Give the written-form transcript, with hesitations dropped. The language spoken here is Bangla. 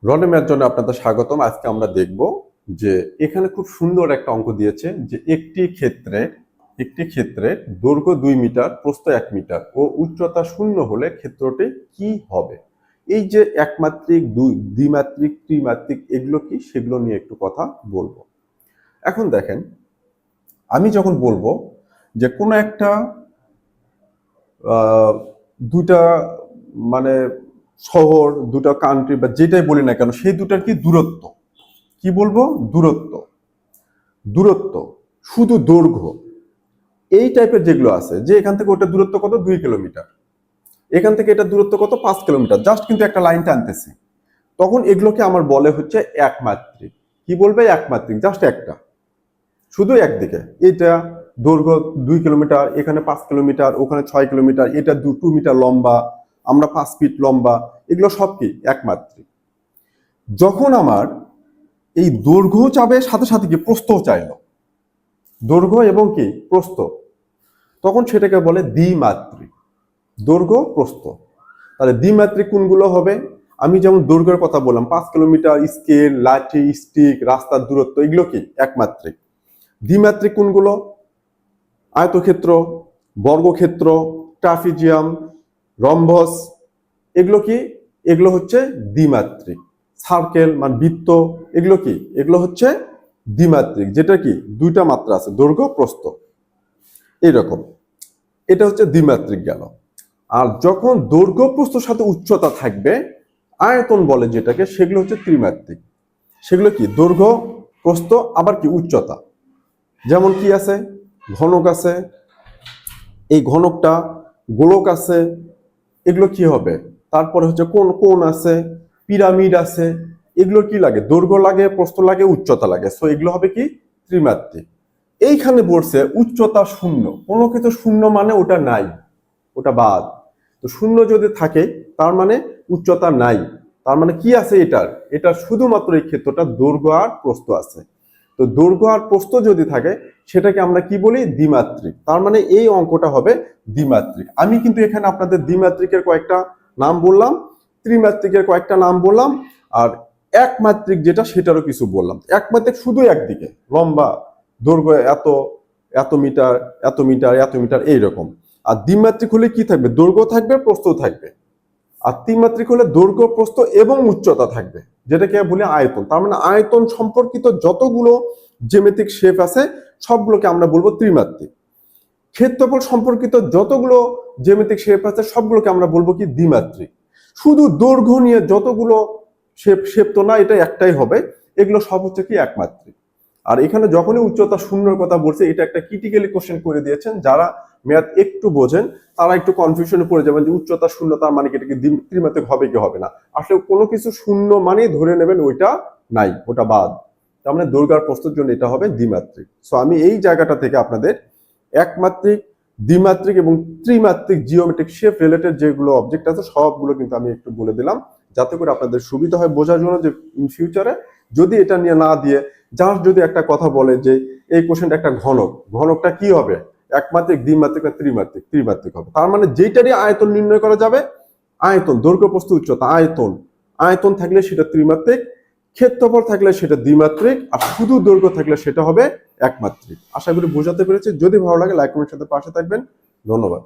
রনি ম্যাথ জন্য আপনাদের স্বাগতম। আজকে আমরা দেখব যে এখানে খুব সুন্দর একটা অঙ্ক দিয়েছে যে একটি ক্ষেত্রে দৈর্ঘ্য 2 মিটার, প্রস্থ 1 মিটার ও উচ্চতা 0 হলে ক্ষেত্রটি কি হবে। এই যে একমাত্রিক, দ্বিমাত্রিক, ত্রিমাত্রিক এগুলো কি সেগুলো নিয়ে একটু কথা বলবো। এখন দেখেন, আমি যখন বলবো যে কোনো একটা দুটা মানে শহর, দুটা কান্ট্রি বা যেটাই বলি না কেন, সেই দুটার কি দূরত্ব, কি বলবো, দূরত্ব। দূরত্ব শুধু দৈর্ঘ্য এই টাইপের যেগুলো আছে, যে এখান থেকে ওটা দূরত্ব কত, 2 কিলোমিটার, এখান থেকে এটা দূরত্ব কত, 5 কিলোমিটার, জাস্ট কিন্তু একটা লাইন টানতেছি, তখন এগুলোকে আমার বলে হচ্ছে একমাত্রিক। কি বলবে, একমাত্রিক, জাস্ট একটা, শুধু একদিকে। এটা দৈর্ঘ্য 2 কিলোমিটার, এখানে 5 কিলোমিটার, ওখানে 6 কিলোমিটার, এটা 2 মিটার লম্বা, আমরা 5 ফিট লম্বা, এগুলো সব কি একমাত্রিক। যখন আমার এই দৈর্ঘ্য চাবে সাথে সাথে কি প্রস্থও চাইলো, দৈর্ঘ্য এবং কি প্রস্থ, তখন সেটাকে বলে দ্বিমাত্রিক। দৈর্ঘ্য প্রস্থ। তাহলে দ্বিমাত্রিক কোনগুলো হবে, আমি যেমন দৈর্ঘ্যের কথা বললাম 5 কিলোমিটার, স্কেল, লাঠি, স্টিক, রাস্তার দূরত্ব, এগুলো কি একমাত্রিক। দ্বিমাত্রিক কোনগুলো, আয়তক্ষেত্র, বর্গক্ষেত্র, ট্রাপিজিয়াম, রম্বস, এগুলো কি, এগুলো হচ্ছে দ্বিমাত্রিক। সার্কেল মানে বৃত্ত, এগুলো কি, এগুলো হচ্ছে দ্বিমাত্রিক, যেটা কি দুইটা মাত্রা আছে, দৈর্ঘ্য প্রস্থ, এইরকম। এটা হচ্ছে দ্বিমাত্রিক গেল। আর যখন দৈর্ঘ্য প্রস্থের সাথে উচ্চতা থাকবে, আয়তন বলে যেটাকে, সেগুলো হচ্ছে ত্রিমাত্রিক। সেগুলো কি দৈর্ঘ্য, প্রস্থ, আবার কি উচ্চতা। যেমন কি আছে, ঘনক আছে, এই ঘনকটা, গোলক আছে, এগুলো কি হবে। তারপরে হচ্ছে কোন কোন আছে, পিরামিড আছে, এগুলো কি লাগে, দৈর্ঘ্য লাগে, প্রস্থ লাগে, উচ্চতা লাগে। সো এগুলো হবে কি ত্রিমাত্রিক। এইখানে বলছে উচ্চতা 0, কোনো কিছু 0 মানে ওটা নাই, ওটা বাদ। তো 0 যদি থাকে তার মানে উচ্চতা নাই, তার মানে কি আছে, এটা শুধুমাত্র এই ক্ষেত্রটা দৈর্ঘ্য আর প্রস্থ আছে। তো দৈর্ঘ্য আর প্রস্থ যদি থাকে সেটাকে আমরা কি বলি, দ্বিমাত্রিক। তার মানে এই অঙ্কটা হবে দ্বিমাত্রিক। আমি কিন্তু এখানে আপনাদের দ্বিমাত্রিকের কয়েকটা নাম বললাম, ত্রিমাত্রিকের কয়েকটা নাম বললাম, আর একমাত্রিক যেটা সেটারও কিছু বললাম। একমাত্রিক শুধু একদিকে লম্বা, দৈর্ঘ্য এত, এত মিটার, এত মিটার, এত মিটার, এইরকম। আর দ্বিমাত্রিক হলে কি থাকবে, দৈর্ঘ্য থাকবে, প্রস্থ থাকবে। আর ত্রিমাত্রিক হলে দৈর্ঘ্য, প্রস্থ এবং উচ্চতা থাকবে, যেটাকে বলি আয়তন। তার মানে আয়তন সম্পর্কিত যতগুলো জ্যামিতিক শেপ আছে সবগুলোকে আমরা বলবো ত্রিমাত্রিক। ক্ষেত্রফল সম্পর্কিত যতগুলো জ্যামিতিক শেপ আছে সবগুলোকে আমরা বলবো কি দ্বিমাত্রিক। শুধু দৈর্ঘ্য নিয়ে যতগুলো শেপ তো না, এটা একটাই হবে, এগুলো সব হচ্ছে কি একমাত্রিক। আর এখানে যখনই উচ্চতা 0-এর কথা বলছে, এটা একটা ক্রিটিক্যালি কোশ্চেন করে দিয়েছেন। যারা ম্যাথ একটু বোঝেন তারা একটু কনফিউশনে পড়ে যাবেন যে উচ্চতা 0 তার মানে কি এটা কি ত্রিমাত্রিক হবে কি হবে না। আসলে কোনো কিছু 0 মানেই ধরে নেবেন ওইটা নাই, ওটা বাদ। তার মানে দৈর্ঘ্য আর প্রস্থের জন্য এটা হবে দ্বিমাত্রিক। সো আমি এই জায়গাটা থেকে আপনাদের একমাত্রিক, দ্বিমাত্রিক এবং ত্রিমাত্রিক জিওমেট্রিক শেপ রিলেটেড যেগুলো অবজেক্ট আছে সবগুলো কিন্তু আমি একটু বলে দিলাম, যাতে করে আপনাদের সুবিধা হয় বোঝার জন্য, যে ইন ফিউচারে যদি এটা নিয়ে না দিয়ে জাস্ট যদি একটা কথা বলে যে এই কোশ্চেনটা একটা ঘনক, ঘনকটা কি হবে, একমাত্রিক, দ্বিমাত্রিক না ত্রিমাত্রিক, ত্রিমাত্রিক হবে। তার মানে যেটারই আয়তন নির্ণয় করা যাবে, আয়তন, দৈর্ঘ্য, প্রস্থ, উচ্চতা, আয়তন, আয়তন থাকলে সেটা ত্রিমাত্রিক, ক্ষেত্রফল থাকলে সেটা দ্বিমাত্রিক, আর শুধু দৈর্ঘ্য থাকলে সেটা হবে একমাত্রিক। আশা করি বোঝাতে পেরেছি। যদি ভালো লাগে লাইক কমেন্ট সাথে পাশে থাকবেন। ধন্যবাদ।